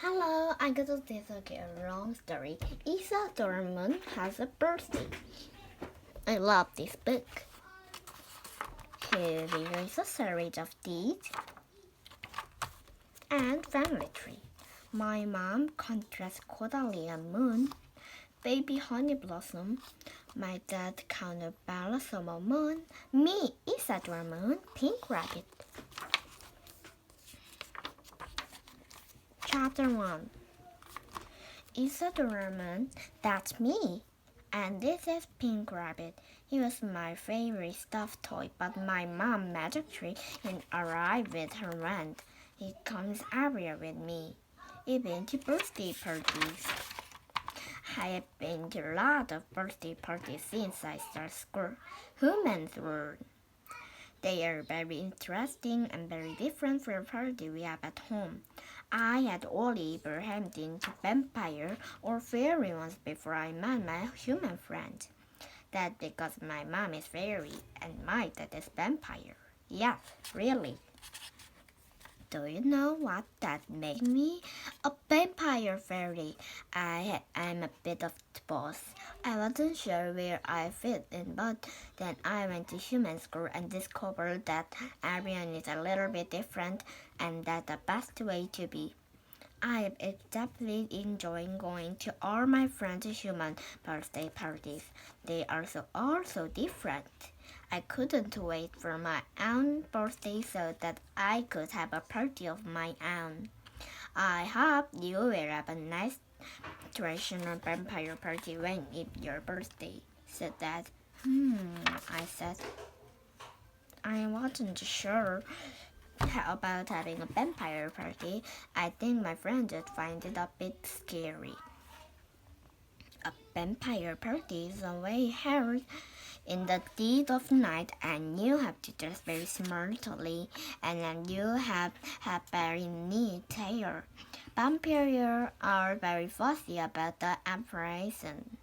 Hello, I'm gonna tell you a long story. Isadora has a birthday. I love this book. Here is a series of deeds and family tree. My mom contrasts Cordelia Moon, baby honey blossom. My dad counted Balsamo Moon. Me, Isadora Moon, pink rabbit. Chapter 1. Isadora Moon, that's me. And this is Pink Rabbit. He was my favorite stuffed toy, but my mom magically arrived with her wand. He comes everywhere with me, even to birthday parties. I have been to a lot of birthday parties since I started school. Humans were. They are very interesting and very different from the party we have at home. I had only ever had into vampire or fairy once before I met my human friend. That's because my mom is fairy and my dad is vampire. Yes, really. Do you know what that made me? A vampire fairy. I'm a bit of both. I wasn't sure where I fit in, but then I went to human school and discovered that everyone is a little bit different and that's the best way to be. I am exactly enjoying going to all my friends' human birthday parties. They are so different. I couldn't wait for my own birthday so that I could have a party of my own. I hope you will have a nice traditional vampire party when it's your birthday, said Dad. I said. I wasn't sure about having a vampire party. I think my friends would find it a bit scary. A vampire party is a way held in the dead of night, and you have to dress very smartly, and then you have very neat hair. Vampires are very fussy about the apparition.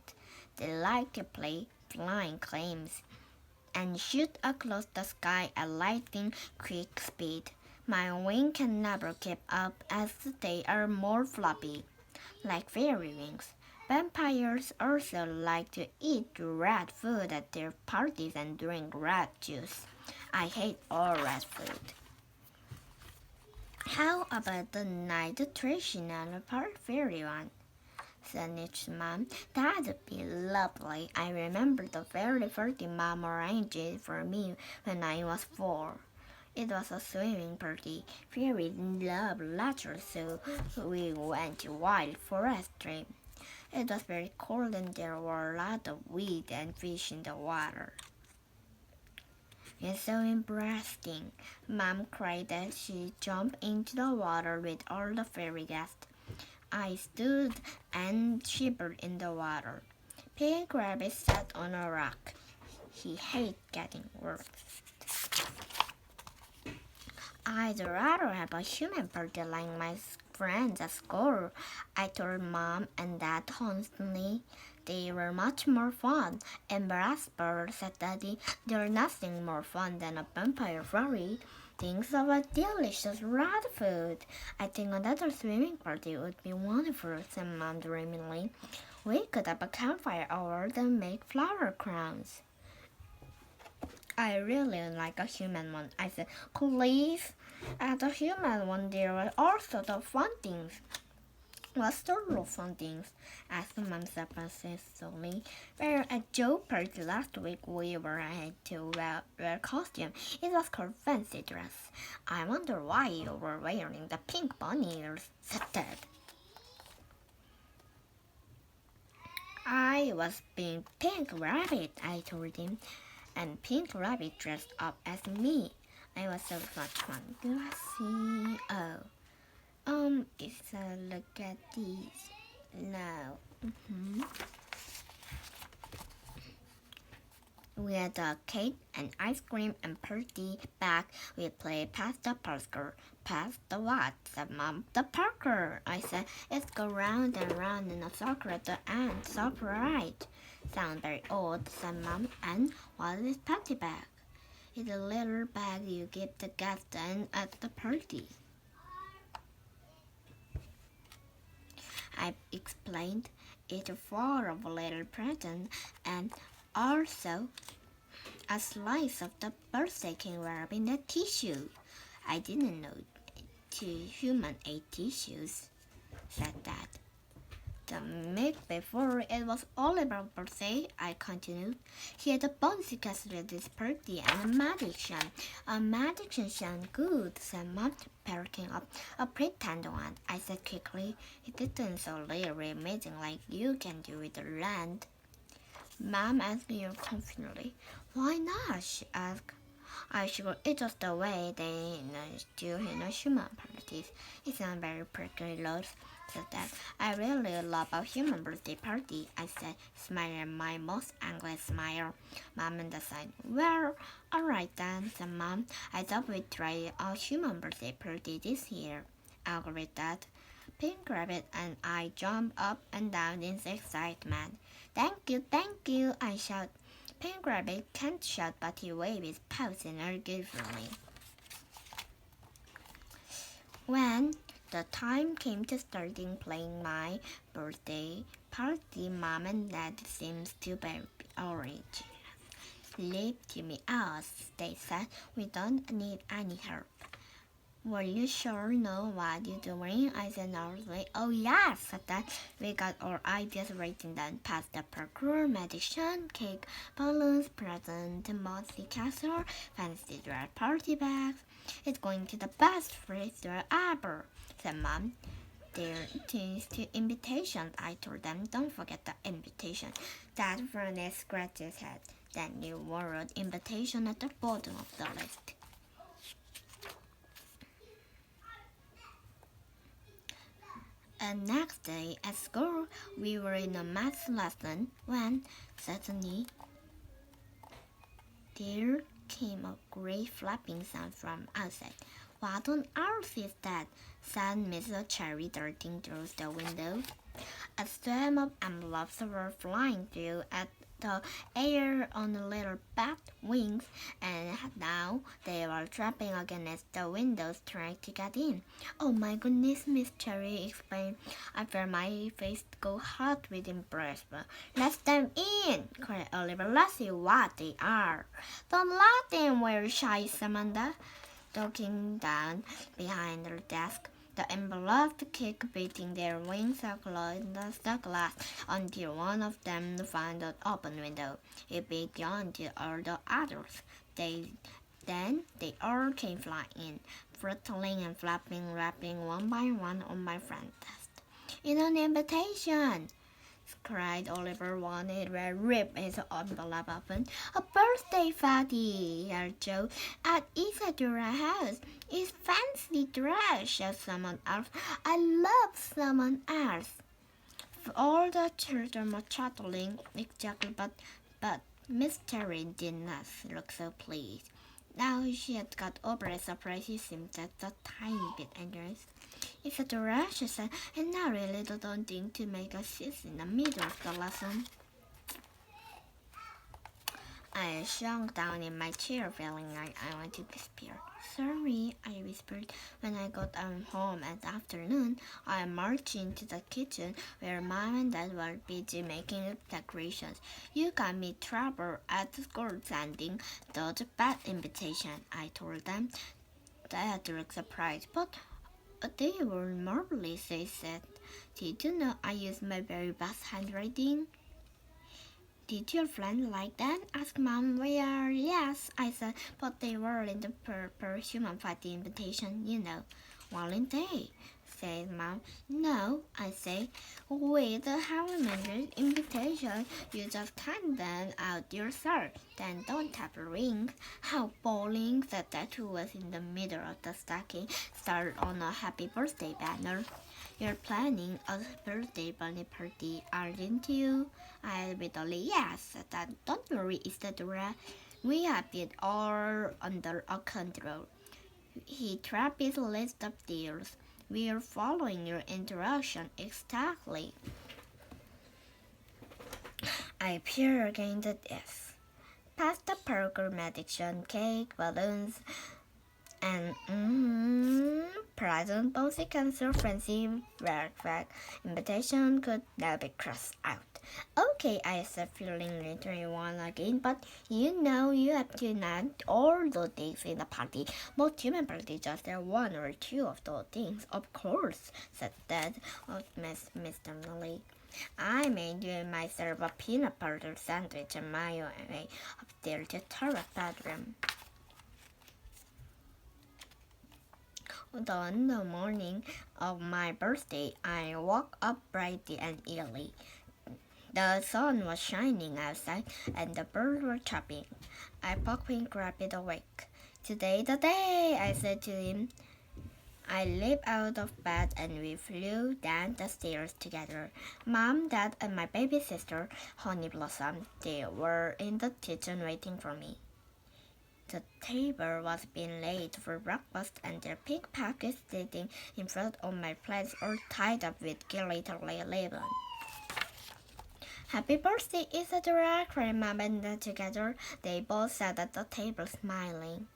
They like to play flying claims and shoot across the sky at lightning quick speed. My wing can never keep up as they are more floppy, like fairy wings. Vampires also like to eat rat food at their parties and drink rat juice. I hate all rat food. How about the night traditional part fairy one? Said Nick's mom. That'd be lovely. I remember the very first mom arranged it for me when I was 4. It was a swimming party. Fairies love nature, so we went to wild forest trip. It was very cold and there were a lot of weed and fish in the water. It's so interesting. Mom cried as she jumped into the water with all the fairy guests. I stood and shivered in the water. Pink Rabbit sat on a rock. He hated getting wet. I'd rather have a human party like my friends at school, I told Mom and Dad constantly. They were much more fun. Embarrassed bird said Daddy, there's nothing more fun than a vampire fairy. Thinks of a delicious rat food. I think another swimming party would be wonderful, said Mom dreamily. We could have a campfire over and make flower crowns. I really like a human one, I said. Please? At a human one there were all sorts of fun things. What sort of fun things? Asked Mom suspiciously. Well, at Joe's party last week we were had to wear costume. It was called fancy dress. I wonder why you were wearing the pink bunny ears, said Dad. I was being Pink Rabbit, I told him, and Pink Rabbit dressed up as me. It was so much fun. Let's see. It's a look at these now. We had a cake and ice cream and party back. We played Pass the Parker. Pass the what? Said Mom. The Parker. I said, let's go round and round in a circle at the end. Circle right. Sound very old, said Mom. And what is party bag? It's a little bag you give the guests at the party. I explained. It's full of a little present and also a slice of the birthday cake wrapped in a tissue. I didn't know humans ate tissues, said Dad. The week before it was Oliver's birthday, I continued. He had a bouncy castle at his party and a magician. A magician sounds good, said Mom, perking up a pretend one. I said quickly, it didn't sound really amazing like you can do with the land. Mom asked me confidently. Why not? She asked. I sure it was the way they do in a human parties. It's not very peculiar, said Dad. I really love a human birthday party, I said, smiling my most angry smile. Mom and Dad said, well, alright then, said Mom. I thought we'd try a human birthday party this year. I agreed with Dad. Pink Rabbit and I jumped up and down in excitement. Thank you, I shouted. Pink Rabbit can't shout, but he waved his paws in argued for me. When the time came to starting playing my birthday party, Mom and Dad seemed to be orange. Leave Jimmy out, they said. We don't need any help. Will you sure know what you're doing? I said nervously. Oh yes, said Dad. We got our ideas written down. Past the parkour, magician, cake, balloons, present, bouncy castle, fancy dress party bags. It's going to be the best freezer ever, said Mom. There to invitations, I told them. Don't forget the invitation. Dad finally scratched his head. Then you wrote invitation at the bottom of the list. And next day at school, we were in a math lesson when suddenly there came a great flapping sound from outside. What on earth is that? Said Mrs. Cherry, darting through the window. A swarm of envelopes were flying through at the air on little bat wings, and now they were trapping against the windows trying to get in. Oh my goodness, Miss Cherry exclaimed. I felt my face go hot with embarrassment. Let them in, cried Oliver. Let's see what they are. Don't let them, we're shy, Samantha, ducking down behind her desk. The envelopes kept beating their wings against the glass until one of them found an open window. It beat on to all the others. Then they all came flying in, frittling and flapping, rapping one by one on my front desk. "It's an invitation!" cried Oliver when it ripped his envelope open. "A birthday party!" yelled Joe. "At Isadora's house. It's fancy dress!" shouted someone else. "I love someone else!" All the children were chuckling. Exactly, but Miss Terry did not look so pleased. Now she had got over the surprise, she seemed just a tiny bit anxious. "Isadora," she said, "and now really don't think to make a fuss in the middle of the lesson." I sunk down in my chair, feeling like I wanted to disappear. "Sorry," I whispered. When I got home at afternoon, I marched into the kitchen where Mom and Dad were busy making decorations. "You got me trouble at the school sending those bad invitations," I told them. Dad looked surprised, but they were marvelous, they said. "Did you know I used my very best handwriting?" "Did your friend like that?" asked Mom. "Well, yes," I said, "but they were in the per human party invitation, you know." "Weren't they?" said Mom. "No," I said. "With the handmade invitation, you just hand them out yourself. Then don't have a ring." "How boring," said Dad, who was in the middle of the stocking, started on a happy birthday banner. "You're planning a birthday bunny party, aren't you?" I admittedly, "Yes," said Dad. "Don't worry, Isadora. We have it all under control." He tapped his list of deals. "We're following your instruction exactly." I peered against the desk. Past the burger, magician, cake, balloons, And President Bouncy Cancer Fancy Backpack invitation could now be crossed out. Okay, I said, feeling literally one again, but you know you have to name all the things in the party. Most human party just one or two of those things. Of course, said Dad, optimistically. I made myself a peanut butter sandwich on my way upstairs to Tara's bedroom. On the morning of my birthday, I woke up bright and early. The sun was shining outside and the birds were chirping. I poked Pink Rabbit awake. "Today's the day," I said to him. I leaped out of bed and we flew down the stairs together. Mom, Dad, and my baby sister, Honey Blossom, they were in the kitchen waiting for me. The table was being laid for breakfast and their pink packets sitting in front of my plates all tied up with glitter ribbon. "Happy birthday, Isadora!" cried Mom and Dad together. They both sat at the table smiling.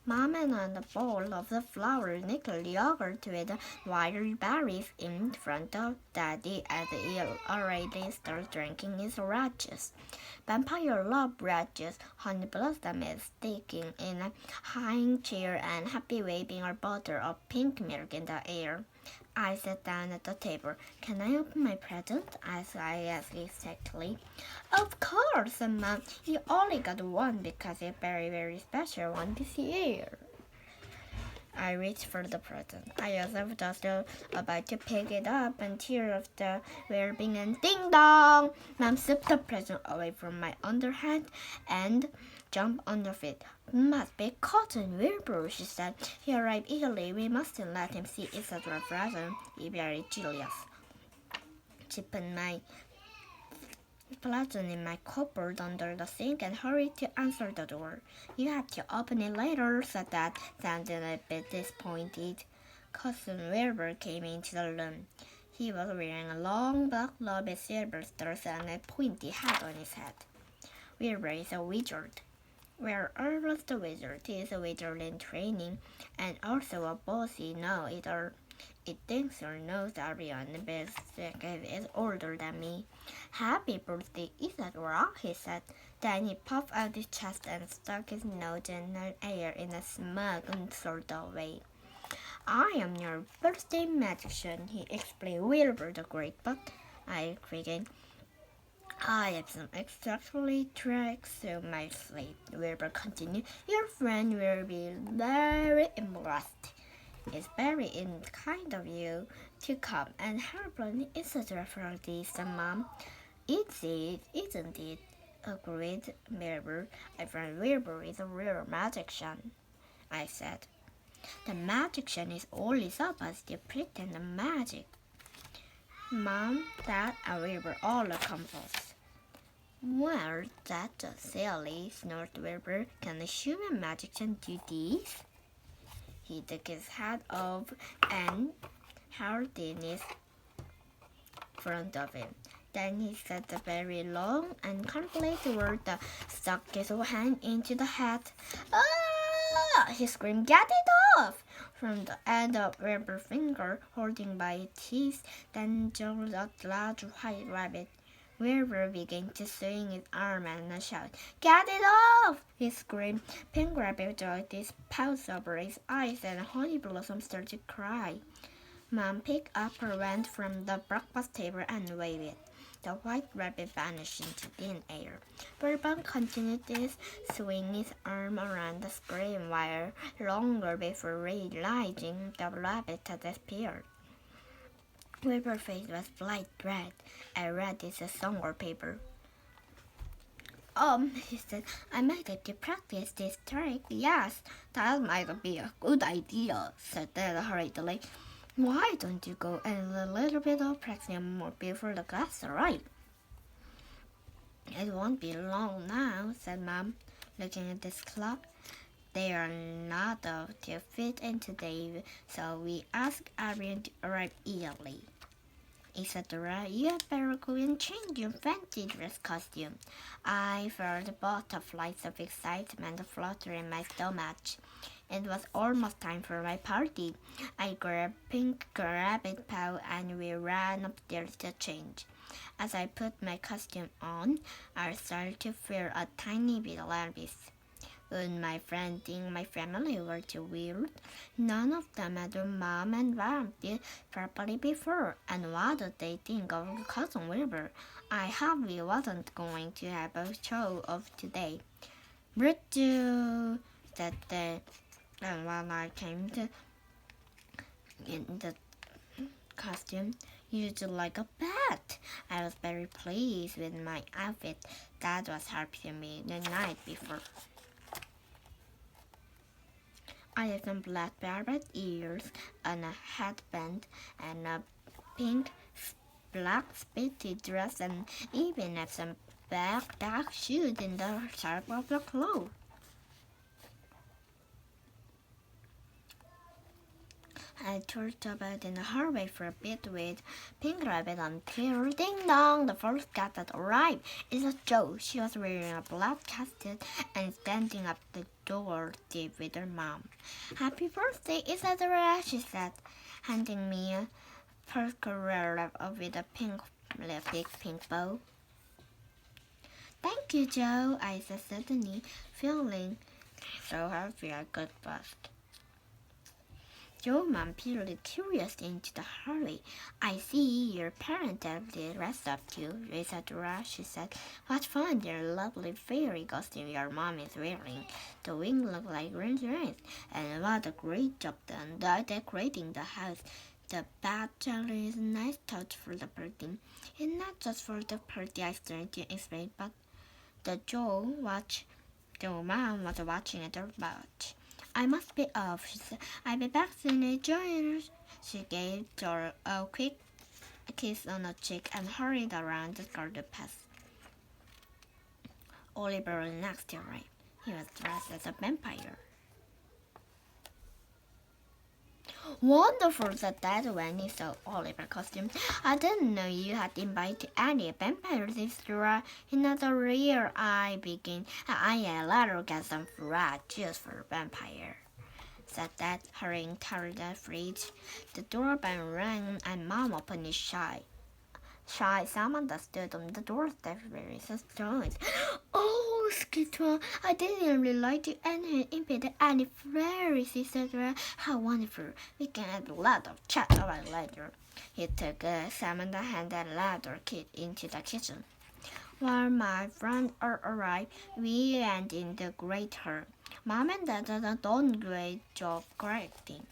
Mom and on a bowl of the flour nickel yogurt with wild berries in front of Daddy as he already started drinking his red juice. Vampire love red juice. Honey Blossom is sticking in a high chair and happy waving a bottle of pink milk in the air. I sat down at the table. "Can I open my present?" I asked exactly. "Of course," said Mom. "You only got one because it's very, very special one this year." I reached for the present. I was just about to pick it up and tear of the well-being and ding dong! Mom slipped the present away from my underhand and jumped on the feet. "Must be Cotton Wilbur," she said. "He arrived early. We mustn't let him see Isadora's present. He's very jealous." She put my present in my cupboard under the sink and hurried to answer the door. "You have to open it later," said Dad, sounding a bit disappointed. Cousin Wilbur came into the room. He was wearing a long black robe with silver stars and a pointy hat on his head. Wilbur is a wizard. "Where was the wizard?" "He is a wizard in training and also a bossy know-it-all. It thinks or knows everyone is older than me." "Happy birthday, Isadora," he said. Then he puffed out his chest and stuck his nose in the air in a smug sort of way. "I am your birthday magician," he explained. "Wilbur the Great, but I cried. "I have some exactly tricks up my sleeve," Wilbur continued. "Your friend will be very impressed. It's very kind of you to come and help on Isadora for this, Mom." "It's it, isn't it?" agreed Wilbur. "My friend Wilbur is a real magician," I said. "The magician is only supposed to pretend the magic." Mom, Dad, and Wilbur all confused. "Well, that's silly," snorted Wilbur. "Can a human magician do this?" He took his hat off and held it in front of him. Then he said a very long and complex word that stuck his hand into the hat. "Ah!" he screamed. "Get it off!" From the end of Wilbur's finger, holding by its teeth, then jumped a large white rabbit. Wilbur began to swing his arm and shout. "Get it off!" he screamed. Pink Rabbit dragged his paws over his eyes and Honey Blossom started to cry. Mom picked up her wand from the breakfast table and waved it. The white rabbit vanished into thin air. Wilbur continued to swing his arm around the screen wire longer before realizing the rabbit had disappeared. Wilbur's face was bright red. I read this as song paper. He said, "I might have to practice this trick." "Yes, that might be a good idea," said Dad hurriedly. "Why don't you go and a little bit of practice more before the class arrives?" "It won't be long now," said Mom, looking at this clock. "They are not to fit in today, so we ask everyone to arrive early." "Isadora, you had better go and change your fancy dress costume." I felt butterflies of excitement flutter in my stomach. It was almost time for my party. I grabbed Pink Rabbit Paw and we ran upstairs to change. As I put my costume on, I started to feel a tiny bit nervous. Would my friends think my family were too weird? None of them had a mom and dad did properly before, and what did they think of Cousin Wilbur? I hope we wasn't going to have a show of today. Brutu, said they, and when I came to in the costume, usually like a bat. I was very pleased with my outfit. Dad was helping me the night before. I had some black velvet ears and a headband and a pink black spitty dress and even had some dark shoes in the shape of the clothes. I toured about in a hurry for a bit with Pink Rabbit until ding dong, the first cat that arrived. It was Jo. She was wearing a black casket and standing at the door deep with her mom. Happy birthday, Isadora, she said, handing me a purple with a big pink bow. Thank you, Jo, I said suddenly, feeling so happy I could bust. Joe's mom peered curious into the hurry. I see your parents have the rest of you, Isadora, she said. What fun, your lovely fairy costume your mom is wearing. The wings look like green rings, and what a great job done decorating the house. The bat jelly is a nice touch for the party. It's not just for the party, I started to explain, but the mom was watching at her watch. I must be off, she said. I'll be back soon, Joy. She gave Joy a quick kiss on the cheek and hurried around the garden path. Oliver was next to arrive. He was dressed as a vampire. Wonderful, said Dad when he saw Oliver's costume. I didn't know you had invited any vampires, Isadora. Another year I begin. I allowed to get some fried juice for vampire, said Dad, hurrying toward the fridge. The doorbell rang and Mom opened it shy. Samantha stood on the doorstep very surprised. Oh, Skittle, I didn't really like to invite any fairies, Isadora. How wonderful. We can have a lot of chat about it later. He took Samantha's hand and led her kid into the kitchen. While my friends arrived, we went in the great hall. Mom and Dad had done a great job correcting.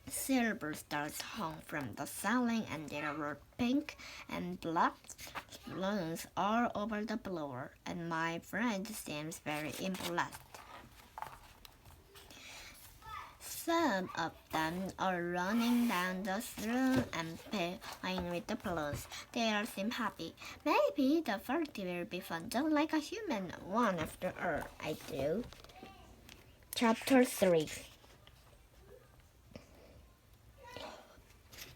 Silver stars hung from the ceiling and there were pink and black balloons all over the floor, and my friend seems very impressed. Some of them are running down the room and playing with the balloons. They all seem happy. Maybe the party will be fun, just like a human one after all. I do. Chapter 3.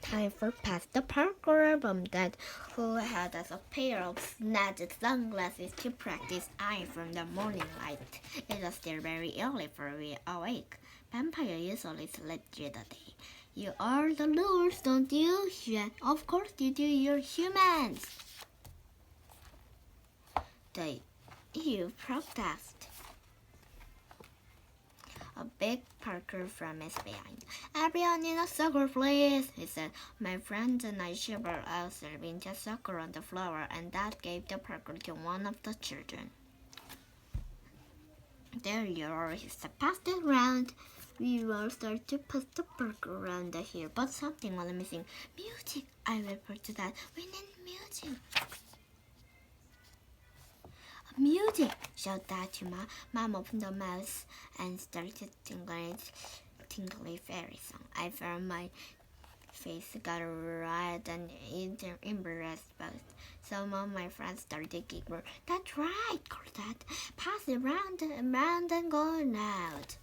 Time for past the parkour from Dad, who had us a pair of snazzy sunglasses to practice eye from the morning light. It was still very early for we awake. Vampire usually sleep through the day. You are the lures, don't you? Yeah, of course you do. You're humans. You protest. A big Parker from his behind. Everyone in a circle, please, he said. My friends and I shivered out serving the sucker on the floor, and Dad gave the Parker to one of the children. There you are, he said. Pass it round. We all started to pass the Parker around the hill, but something was missing. Music, I whispered to Dad. We need music. Music, shouted Dad to Mom. Mom opened her mouth and started tinkly fairy song. I felt my face got red and embarrassed both. Some of my friends started giggling. That's right, called Dad. Pass it round and round and go loud.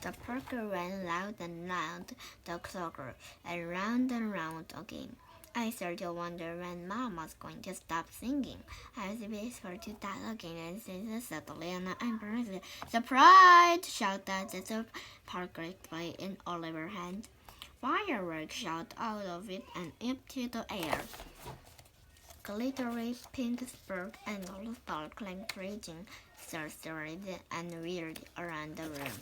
The Parker went loud and loud, the clocker, and round again. I started to wonder when Mom was going to stop singing. I was whispered to Dad again and said suddenly and embarrassed. Surprise! Shouted the park quickly in Oliver's hand. Fireworks shot out of it and into the air. Glittery pink spark and sparkling raging sorcery and whirled around the room.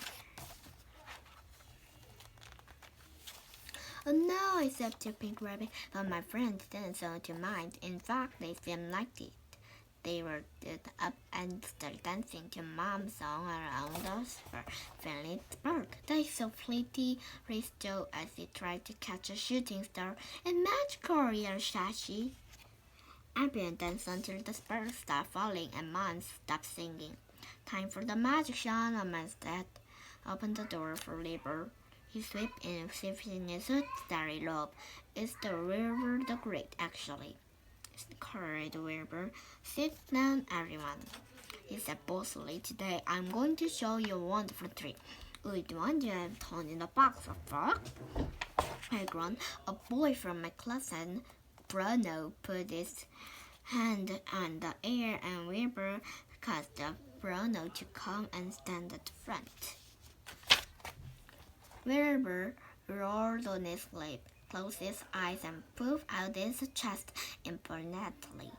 Oh no, I said to Pink Rabbit, but my friends didn't seem to mind. In fact, they seemed like it. They were up and started dancing to Mom's song around the friendly spark. They so pretty, raised Joe as he tried to catch a shooting star. It's magical, yelled Shashi. Everyone danced until the sparks stopped falling and Mom stopped singing. Time for the magic shot, a man said. Open the door for labor. He swept in, shifting his starry robe. It's the River the Great, actually, cried Wilbur. Sit down, everyone, he said boastfully. Today I'm going to show you a wonderful trick. Would one you have turned in a box of frog? I groaned. A boy from my class and Bruno put his hand on the air and Wilbur caused Bruno to come and stand at the front. Wilbur rolled on his lip, closed his eyes, and puffed out his chest importantly.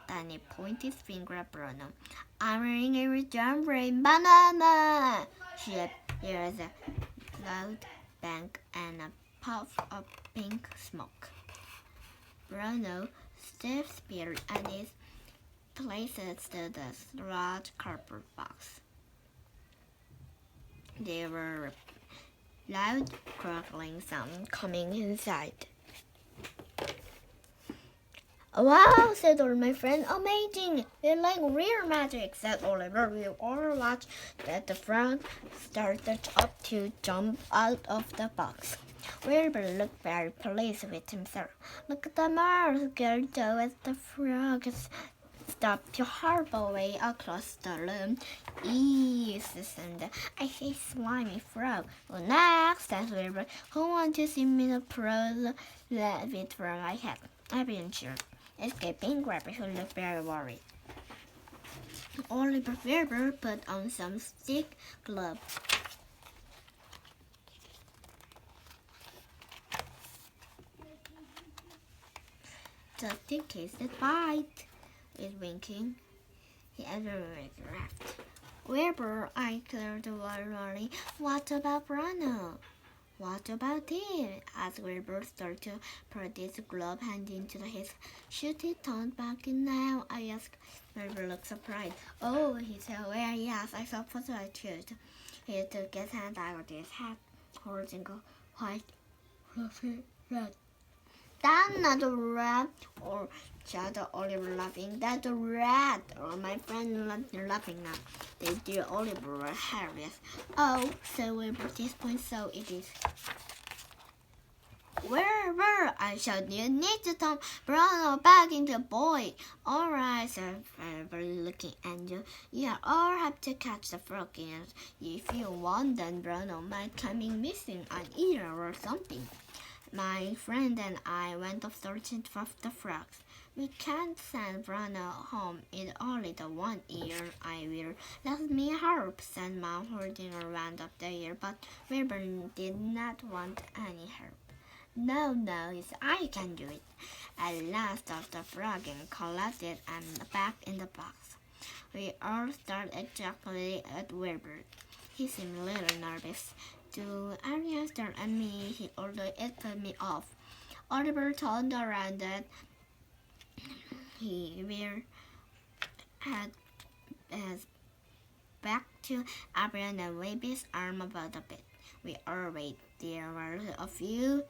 Then he pointed his finger at Bruno. I'm wearing a rejumbering banana! There was a loud bang and a puff of pink smoke. Bruno stiff-speared and his places to the large cardboard box. There were loud crackling sound coming inside. Wow, said all my friends. Amazing! It's like real magic, said Oliver. We all watched as the frog started up to jump out of the box. Wilbur looked very pleased with himself. Look at the mouse, scared Joe as the frog stopped to hurtle away across the room. And I hate slimy frog. Well, next, said Wilbur. Who wants to see me the pros rabbit from my head? Everyone cheered, except Pink Rabbit, who looked very worried. Oliver Wilbur put on some thick gloves. Just in case it bites, is winking. He everywhere laughed. Wilbur, I cleared the water rolling. What about Bruno? What about him? Asked Wilbur, started to put his glove hand into his. Should he turn back in now? I asked. Wilbur looked surprised. Oh, he said, well, yes, I suppose I should. He took his hand out of his hat, holding a white, fluffy rat. That's not a rat, or shouted Oliver, laughing. That's a rat, or my friend laughing now. They dear Oliver were hilarious. Oh, said Wilbur at this point, so it is. Where? I shouted. You need to turn Bruno back into a boy. All right, said Wilbur, looking at you. You all have to catch the frog in. If you want, then Bruno might come in missing an ear or something. My friend and I went off searching for the frogs. We can't send Bruno home with only the one ear. I will. Let me help, said Mom, holding around up the ear, but Wilbur did not want any help. No, I can do it. At last, off the frog and collected and back in the box. We all stared exactly at Wilbur. He seemed a little nervous. To Ariel stared at me, although it put me off. Oliver turned around and he had his back to Ariel and waved his arm about a bit. We all waited. There were a few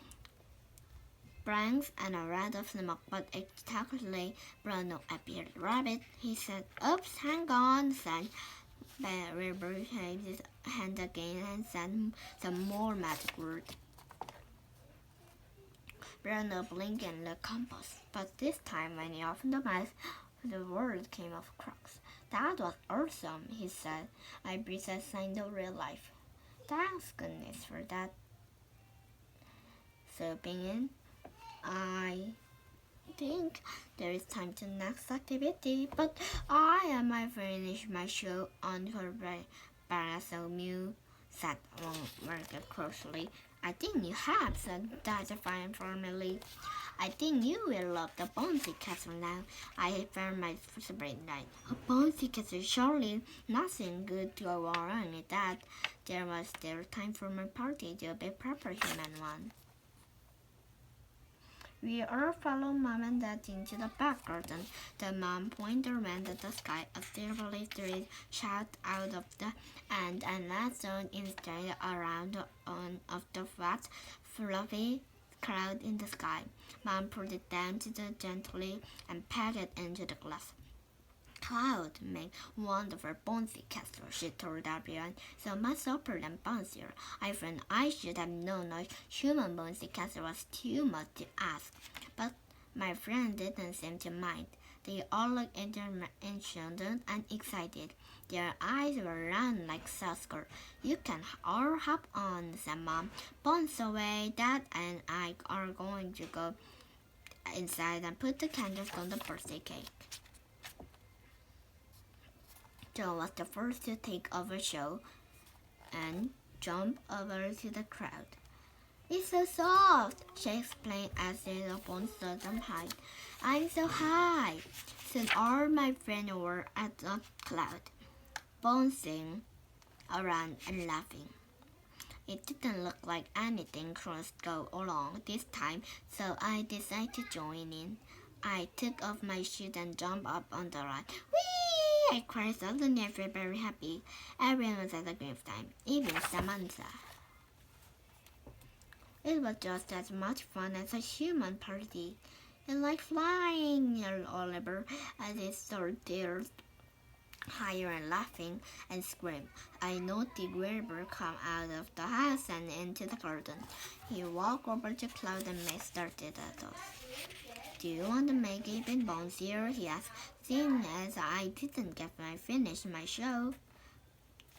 bangs and a rat of smoke, but exactly Bruno appeared. Rabbit, he said. Oops, hang on, said Wilbur, waved his hand again and said some more magic words. Bruno blinked and looked composed, but this time when he opened the mouth, the word came off cracks. That was awesome, he said. I breathed a sign of real life. Thanks goodness for that. Soaping in, I think there is time to next activity, but I am I finish my show on her parasol mew, said Margaret crossly. I think you have, said Josephine formally. I think you will love the bouncy castle now. I have found my favorite night. A bouncy castle, surely nothing good to go wrong with that. There was still time for my party to be a proper human one. We all followed Mom and Dad into the back garden. The mom pointer went at the sky. A silvery street shot out of the end and lasted instead around one of the flat, fluffy cloud in the sky. Mom pulled it down to the gently and packed it into the glass. Cloud make wonderful bouncy castle, she told everyone. So much upper than bouncier. I think I should have known a human bouncy castle was too much to ask. But my friends didn't seem to mind. They all looked enchanted and excited. Their eyes were round like saucers. You can all hop on, said Mom. Bounce away, Dad and I are going to go inside and put the candles on the birthday cake. Joe was the first to take over show and jump over to the crowd. It's so soft, she explained as it bounced them high. I'm so high. Soon all my friends were at the cloud, bouncing around and laughing. It didn't look like anything cross go along this time, so I decided to join in. I took off my shoes and jumped up on the ride. Whee! I cried suddenly. I felt very happy. Everyone was at a great time, even Samantha. It was just as much fun as a human party. It's like flying, yelled Oliver as he soared higher and laughing and screamed. I noticed Wilbur come out of the house and into the garden. He walked over to Cloud and May started at us. Do you want to make it even bouncier? He asked, seeing as I didn't get finish my show.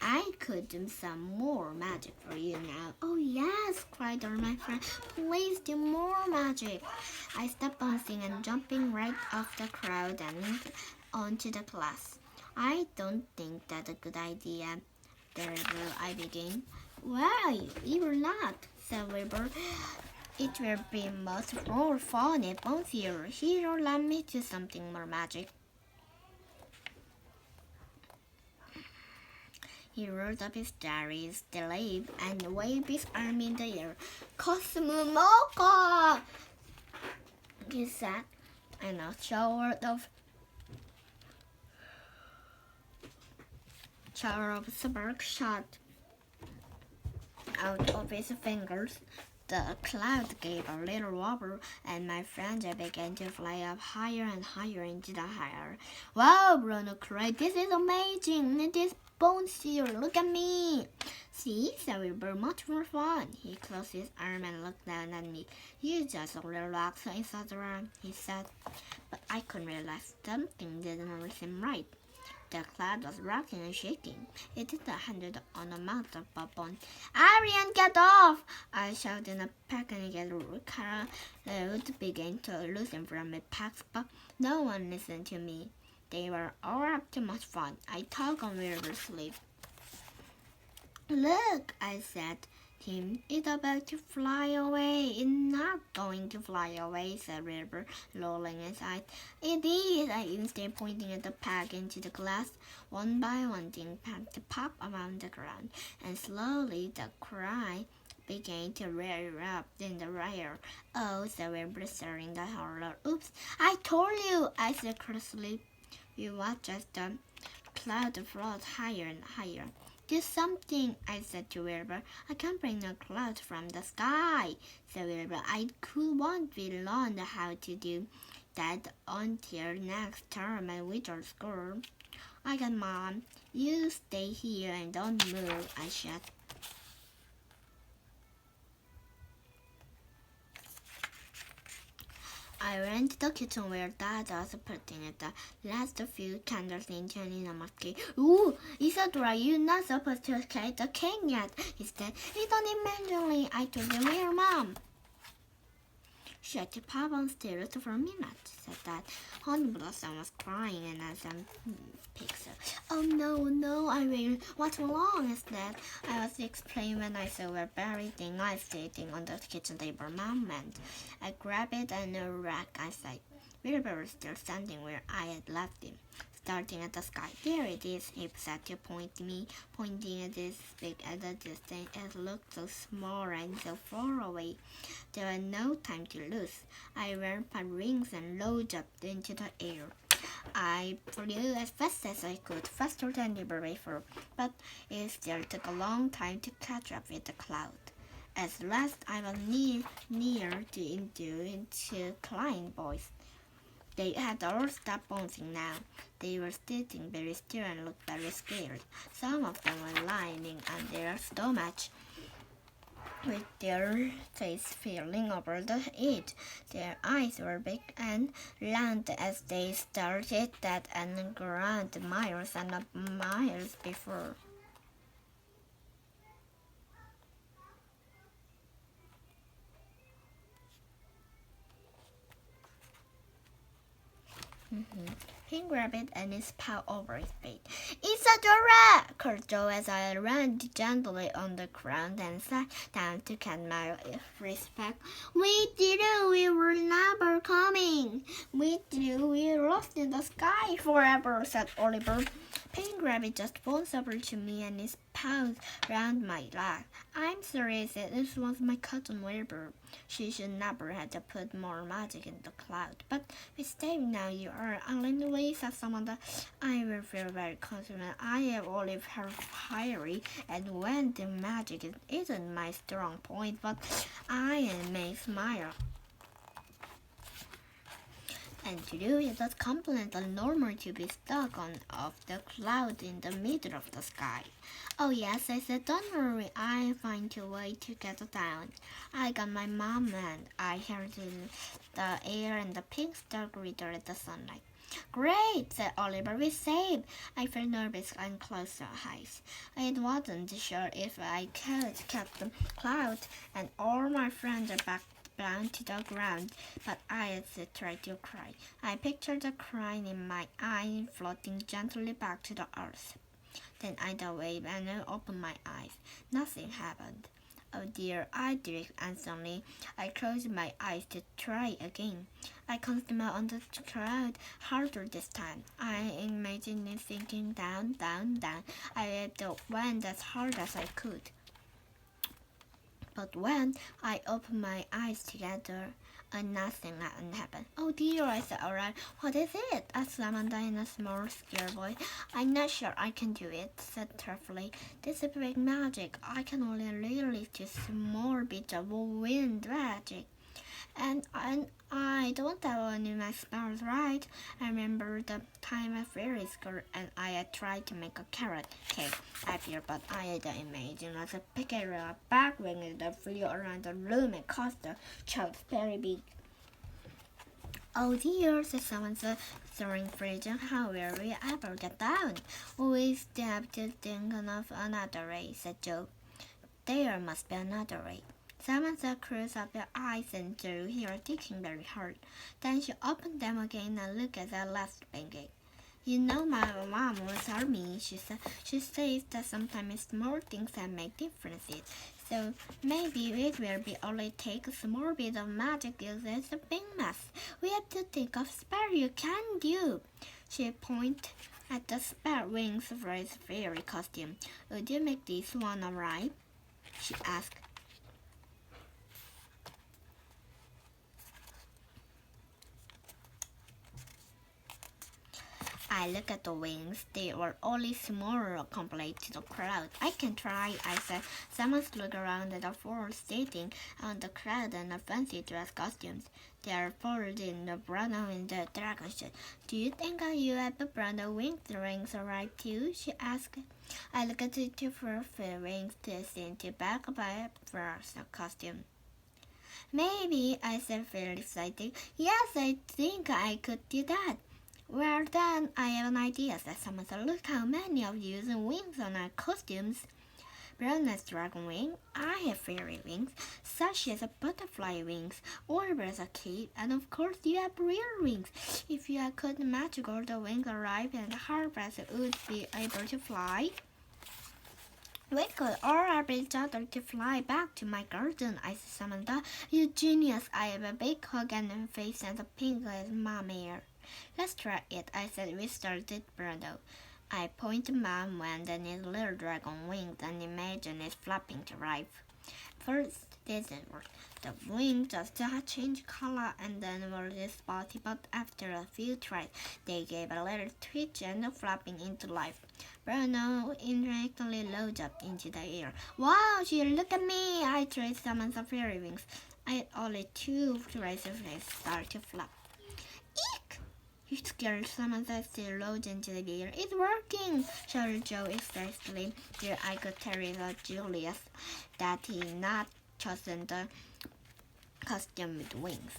I could do some more magic for you now. Oh yes, cried all my friends. Please do more magic. I stopped bouncing and jumping right off the crowd and onto the class. I don't think that's a good idea, Wilbur, I began. Why, you're not, said Wilbur. It will be much more fun and bouncier. Here, let me do something more magic. He rolled up his diaries, sleeve, and waved his arm in the air. Cosmo Mocha! He said, and a shower of sparks shot out of his fingers. The cloud gave a little wobble, and my friends began to fly up higher and higher into the air. Wow, Bruno cried, this is amazing! It is bouncier, look at me! See, said Wilbur, much more fun. He closed his arm and looked down at me. You just relax, Isadora, he said. But I couldn't realize something didn't seem right. The cloud was rocking and shaking. It didn't handle on a mouth of bubble. Arian, get off! I shouted in a panic as Carol began to loosen from my packs, but no one listened to me. They were all up to much fun. I tugged on Wilbur's sleeve. Look, I said. Tim, it's about to fly away. It's not going to fly away, said Wilbur, rolling his eyes. It is, I insisted, pointing at the pack into the glass. One by one, things began to pop around the ground, and slowly the cry began to rear up in the rear. Oh, said Wilbur, staring the horror. Oops, I told you, I said crossly. We watched as the cloud floated higher and higher. Do something, I said to Wilbur. I can't bring no clouds from the sky, said Wilbur. I won't be learned how to do that until next term at winter school. I got Mom. You stay here and don't move, I said. I ran to the kitchen where Dad was putting the last few candles into an enormous cake. Ooh, Isadora, you're not supposed to cut the cake yet, he said. It's only manually, I told you, where, Mom? She had to pop on stairs for a minute, said that. Honey Blossom was crying and as a pixel. Oh no, I will. What's wrong is that I was explaining when I saw a berry thing I sitting on the kitchen table. Mom meant. I grabbed it and a rack, I said. Wilbur was still standing where I had left him, starting at the sky. There it is, he said to pointing at this big at the distance. It looked so small and so far away. There was no time to lose. I ran my rings and loaded up into the air. I flew as fast as I could, faster than ever before, but it still took a long time to catch up with the cloud. At last I was near the into Klein boys. They had all stopped bouncing now. They were sitting very still and looked very scared. Some of them were lying on their stomachs, with their face feeling over the edge. Their eyes were big and round as they started at and ground miles and miles before. He grabbed it and his paw over his face. Isadora! Called Joe as I ran gently on the ground and sat down to catch my respect. We didn't, we were never coming. We didn't, we lost in the sky forever, said Oliver. Pink Rabbit just bounced over to me and his paws round my leg. I'm sorry, I said, this was my cousin Wilbur. She should never have to put more magic in the cloud. But Miss Dave, now you are on the way, said Samantha. I will feel very confident. I have Olive her fiery, and when the magic isn't my strong point, but I may smile. And to do it, that's completely normal to be stuck on off the cloud in the middle of the sky. Oh yes, I said, don't worry, I'll find a way to get down. I got my mom and I heard in the air and the pink star glitter at the sunlight. Great, said Oliver, we're safe. I felt nervous and closed my eyes. I wasn't sure if I could catch the cloud, and all my friends are back down to the ground, but I tried to cry. I pictured the crying in my eye floating gently back to the earth. Then I waved and I opened my eyes. Nothing happened. Oh dear, I did, and suddenly I closed my eyes to try again. I concentrated on the cloud harder this time. I imagined it sinking down, down, down. I went as hard as I could. But when I opened my eyes together, nothing happened. Oh dear, I said, alright, what is it? Asked Samantha in a small, scared voice. I'm not sure I can do it, said Truffle. This is big magic. I can only release a small bit of wind magic. And I don't have any of my spells right. I remember the time at fairy school and I had tried to make a carrot cake appear, but I had imagined as a pickerel back wing that flew around the room and caused the child's very big. Oh dear, said someone, throwing freezing. How will we ever get down? We still have to think of another way, said Joe. There must be another way. Samantha closed up her eyes and drew her thinking very hard. Then she opened them again and looked at the last pancake. You know, my mom will tell me, she said. She says that sometimes small things can make differences. So maybe it will be only take a small bit of magic uses a big mess. We have to think of spell you can do. She pointed at the spell wings for his fairy costume. Would you make this one alright? She asked. I looked at the wings. They were only smaller compared to the crowd. I can try, I said. Someone looked around at the four sitting on the crowd in the fancy dress costumes. They are folded in the brown and the dragon shirt. Do you think you have the brown wings rings alright too? She asked. I looked at the two wings to see to back by a brass costume. Maybe, I said, fairly excited. Yes, I think I could do that. Well then, I have an idea, said someone. Look how many of you using wings on our costumes. Bruno's dragon wing. I have fairy wings, such as a butterfly wings, Oliver's a cape, and of course you have real wings. If you could magical the wings arrive and harvest would be able to fly. We could all be other to fly back to my garden, I said Samantha. You genius, I have a big hug and a face and a pink as mom hair. Let's try it, I said. We started Bruno. I pointed Mom when the little dragon wings and imagined it flapping to arrive. First, didn't work. The wings just changed color and then were spotty, but after a few tries, they gave a little twitch and flapping into life. Bruno indirectly looked up into the air. Wow, she look at me! I tried some fairy wings. I had only 2 tries to start to flap. Eek! You scared Samantha still rose into the air. It's working! shouted Joe excitedly. There I could tell Julius that he not chosen the costume with wings.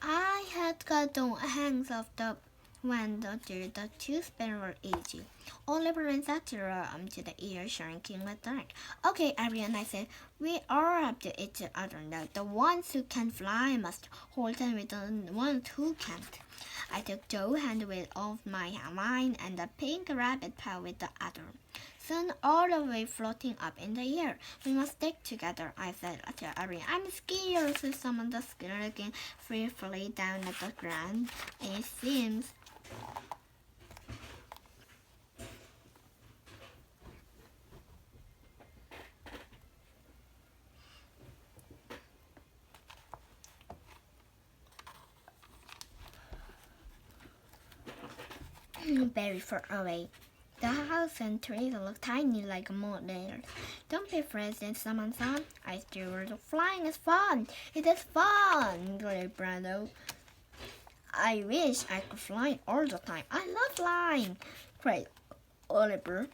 I had gotten a hang of the window to the 2 spin were easy. Oliver and Isadora to the air, shrinking with dark. Okay, everyone, I said, we all have to each other now. The ones who can fly must hold on with the ones who can't. I took Joe's hand with all my mine and the pink rabbit paw with the other. Soon all the way floating up in the air. We must stick together, I said to Arian. I'm scared, said Samantha, looking fearfully down at the ground. It seems very far away. The house and trees look tiny like modelers. Don't be afraid, said Samantha. I still flying is fun. It is fun, cried Bruno. I wish I could fly all the time. I love flying, cried Oliver.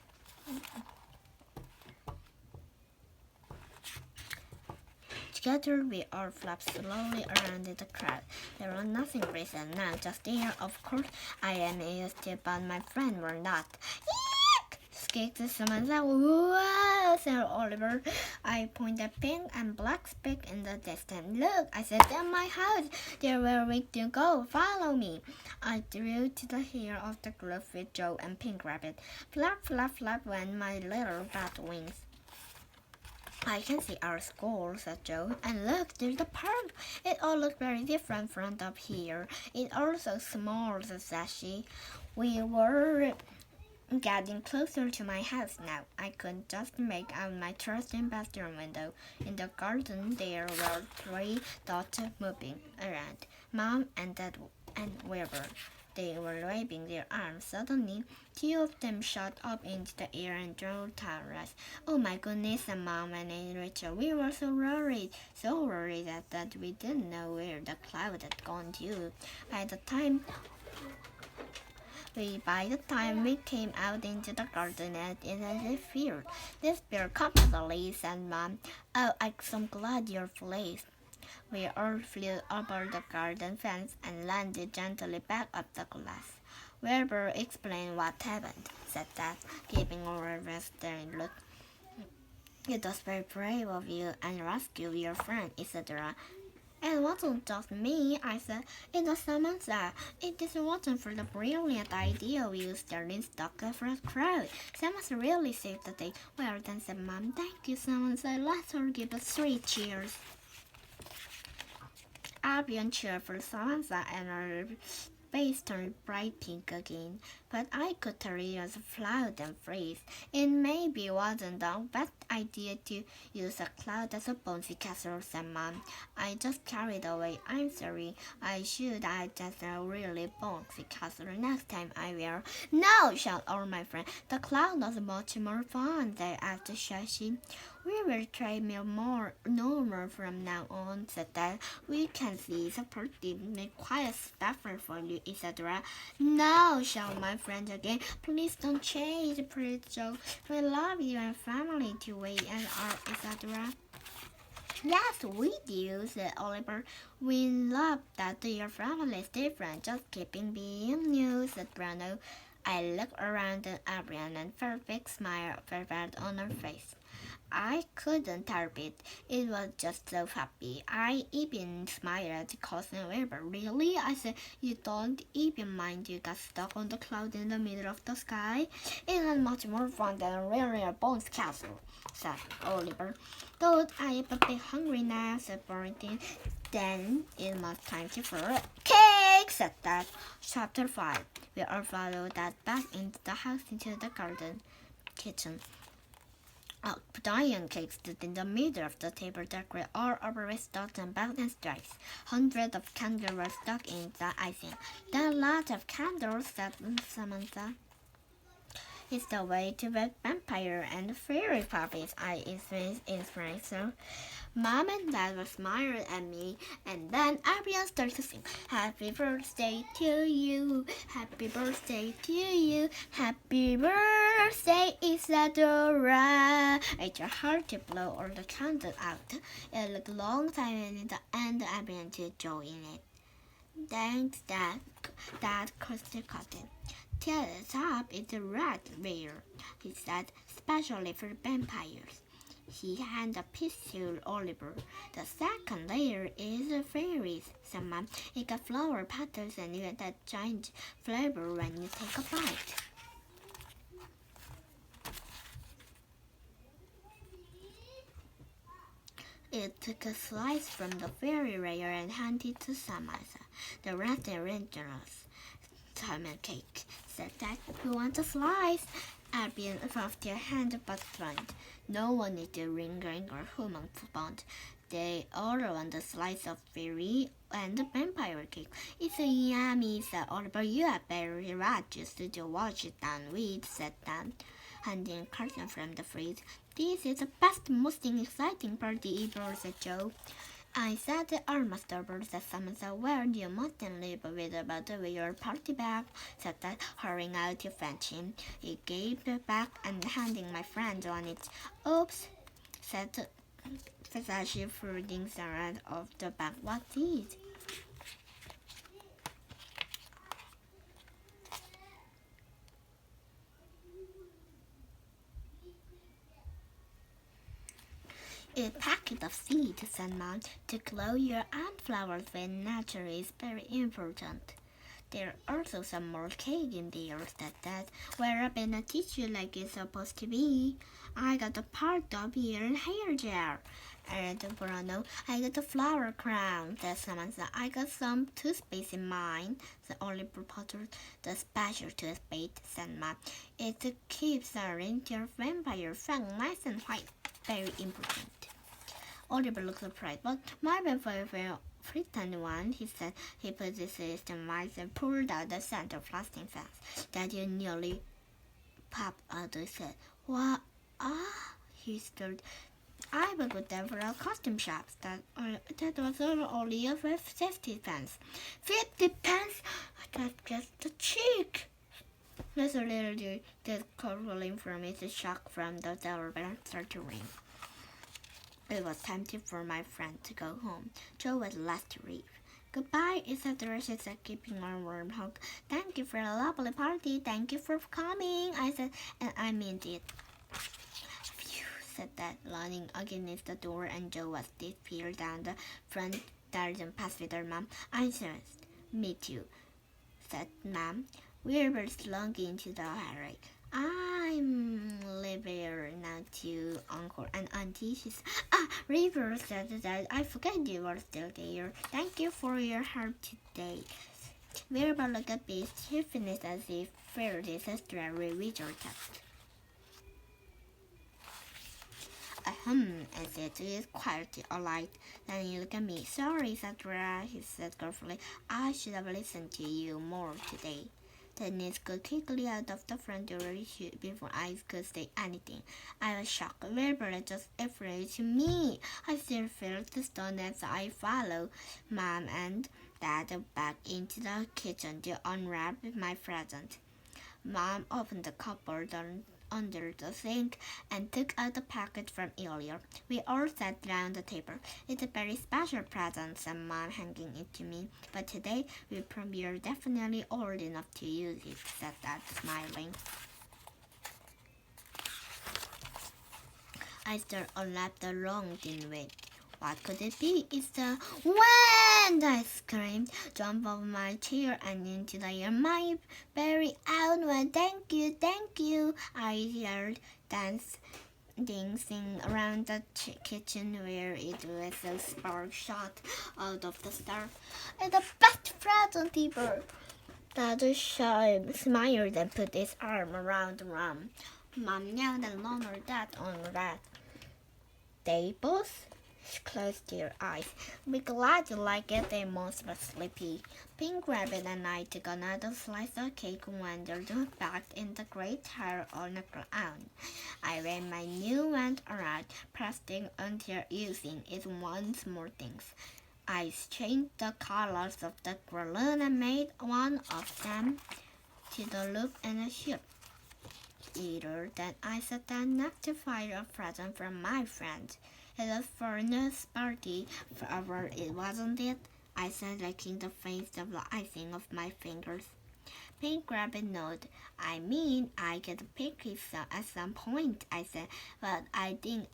Together we all flapped slowly around the crowd. There was nothing recent now, just air. Of course, I am used to, but my friends were not. Eek! Squeaked Samantha. Whoa, said Oliver. I pointed a pink and black speck in the distance. Look, I said, that's my house. There where we to go. Follow me. I drew to the hair of the group with Joe and Pink Rabbit. Flap, flap, flap went my little bat wings. I can see our school, said Joe. And look, there's the park. It all looks very different from up here. It's all so small, said she. We were getting closer to my house now. I could just make out my trusting bathroom window. In the garden, there were 3 dots moving around. Mom and Dad and Wilbur. They were waving their arms. Suddenly, 2 of them shot up into the air and drove toward us. Oh my goodness, and Mom and Rachel, we were so worried that we didn't know where the cloud had gone to. By the time we came out into the garden and it had field, this bear completely, said Mom. Oh, I'm so glad you're pleased. We all flew over the garden fence and landed gently back up the glass. Wilbur explained what happened, said Dad, giving Oliver a staring look. It was very brave of you and rescue your friend, Isadora. It wasn't just me, I said. It was Samantha. It wasn't for the brilliant idea we used starting stock for a crowd. Samantha really saved the day. Well then, said Mom. Thank you, Samantha. Let's all give us 3 cheers. Everyone cheered for Samantha and her face turned bright pink again, but I could tell it was flat and freeze. It maybe wasn't the best idea to use a cloud as a bouncy castle, said Mom. I just carried away. I'm sorry. I should have just a really bouncy castle next time I will. No, shouted all my friends. The cloud was much more fun, they asked Shashi. We will try no more from now on, said Dad. We can see supportive and quiet stuff for you, Isadora. No, shouted my friends again. Please don't change, please, Joe. We love you and family to wait and our Isadora. Yes, we do, said Oliver. We love that your family is different, just keeping being you, said Bruno. I looked around at Adrian and felt a big smile appeared on her face. I couldn't help it. It was just so happy. I even smiled at Cousin Wilbur. Really? I said, you don't even mind you got stuck on the cloud in the middle of the sky? It was much more fun than rearing a bones castle, said Oliver. Don't I am a bit hungry now, said Barrington. Then it was time for a cake, said Dad. Chapter 5. We all followed Dad back into the house into the kitchen. Diane cake stood in the middle of the table, decorated all over with dots and bells and stripes. Hundreds of candles were stuck in the icing. There are lots of candles, said Samantha. It's the way to make vampire and fairy puppies, I explained. So Mom and Dad were smiling at me, and then everyone started to sing, Happy birthday to you, happy birthday to you, happy birthday, Isadora. It's hard to blow all the candles out. It looked a long time, and in the end, everyone did join it. Thanks, Dad Kirsty Cotton. To the top is a red layer, he said, especially for vampires. He handed a piece to Oliver. The second layer is the fairies, said Mom. It got flower petals and you get that giant flavor when you take a bite. It took a slice from the fairy layer and handed it to Samantha. The red originals. Diamond cake, said Dad. Who wants a slice? Albion waved their hand but declined. No one needed a ring or human bond. They all want a slice of fairy and vampire cake. It's so yummy, said Oliver. You are very right just to watch it down with, said Dan, handing a carton from the fridge. This is the best, most exciting party ever, said Joe. I said the Master said Samantha, where do you mustn't leave with about your party bag, said Dad, hurrying out to fetch him. He gave it back and handing my friend on it. Oops, said as she threw things around of the bag. What's it? A packet of seeds, said Mom, to grow your own flowers when nature is very important. There's also some more cake in there, said Dad. Where up in a tissue like it's supposed to be. I got a part of your hair gel. And Bruno, I got a flower crown, said Samantha. I got some toothpaste in mine, said Oliver Potter. The special toothpaste, said Mom. It keeps our your vampire fang nice and white. Very important. Oliver looked surprised, but my vampire pretend one, he said. He put this in the mice and pulled out the center plastic fence. Daddy nearly popped out. He said, what? He stirred. I will go there for a costume shop. That was only a 50 pence. 50 pence? That's just the cheek. Mr. Little did calling from his shock from the doorbell started to ring. It was time for my friend to go home. Joe was last to leave. Goodbye, Isadora, she said, keeping a warm hug. Thank you for a lovely party. Thank you for coming, I said, and I meant it. Phew, said Dad, leaning against the door, and Joe was disappeared down the front garden path with her mom. I said, me too, said Mom. We were slunk into the harry. I'm leaving now to Uncle and Auntie. She said, River, said that I forgot you were still there. Thank you for your help today. Wilbur looked at this. He finished as if failed his history visual test. I said, it's quite alright. Then he looked at me. Sorry, Isadora, he said carefully. I should have listened to you more today. Then he got quickly out of the front door before I could say anything. I was shocked. Wilbur was just afraid to me. I still felt the stone as I followed Mom and Dad back into the kitchen to unwrap my present. Mom opened the cupboard under the sink and took out the package from earlier. We all sat round the table. It's a very special present, said Mom, handing it to me. But today, we're definitely old enough to use it, said Dad, smiling. I stared and laughed along in wait. What could it be? It's the wind! I screamed, jumped off my chair and into the air. My very own one. Thank you, I yelled, dancing around the kitchen where it was a spark shot out of the stove. It's the best present ever. Dad smiled and put his arm around Mom. Mom yelled and lowered Dad on that. They both closed their eyes. Be glad you like it, they most were sleepy. Pink Rabbit and I took another slice of cake and wandered back in the great hall on the ground. I ran my new wand around, pressing until using it once more things. I changed the colors of the balloon and made one of them to the loop and a ship. Either then I sat down next to fire a present from my friend. It was for a nurse party, forever it wasn't it? I said, licking the face of the icing of my fingers. Pink Rabbit nodded. I mean, I get a picky at some point, I said, but I think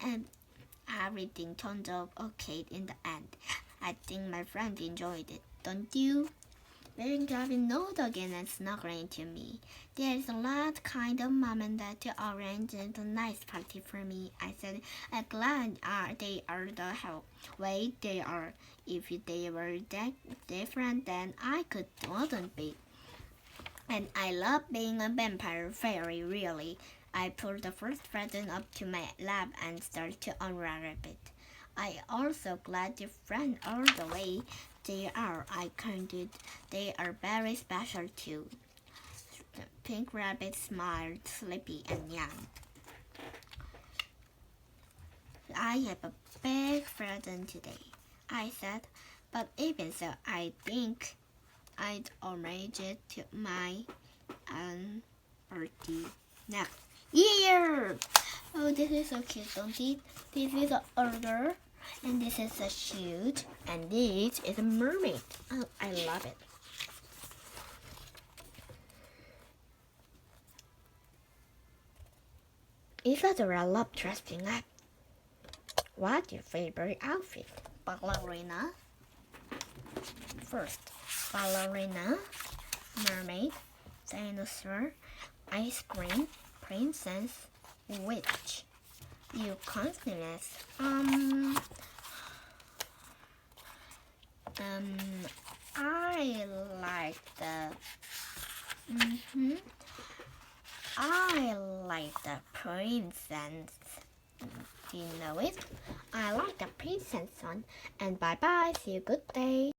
everything turned out okay in the end. I think my friend enjoyed it, don't you? Pink Rabbit nodded again and snuggled into me. There's a lot kind of mom and dad to arrange a nice party for me, I said. I'm glad they are the way they are. If they were that different, then I wouldn't be. And I love being a vampire fairy, really. I pulled the first present up to my lap and started to unwrap it. I also glad your friend all the way. They are, I counted. They are very special too. The Pink Rabbit smiled, sleepy and young. I have a big present today, I said, but even so, I think I'd arrange it to my party next year. Oh, this is so cute, don't it? This is an order, and this is a shoot, and this is a mermaid. Oh, I love it. Isadora loved dressing up. What's your favorite outfit? Ballerina. First, ballerina, mermaid, dinosaur, ice cream, princess, witch. You consonants. I like the. I like the princess. Do you know it? I like the princess one. And bye bye. See you. Good day.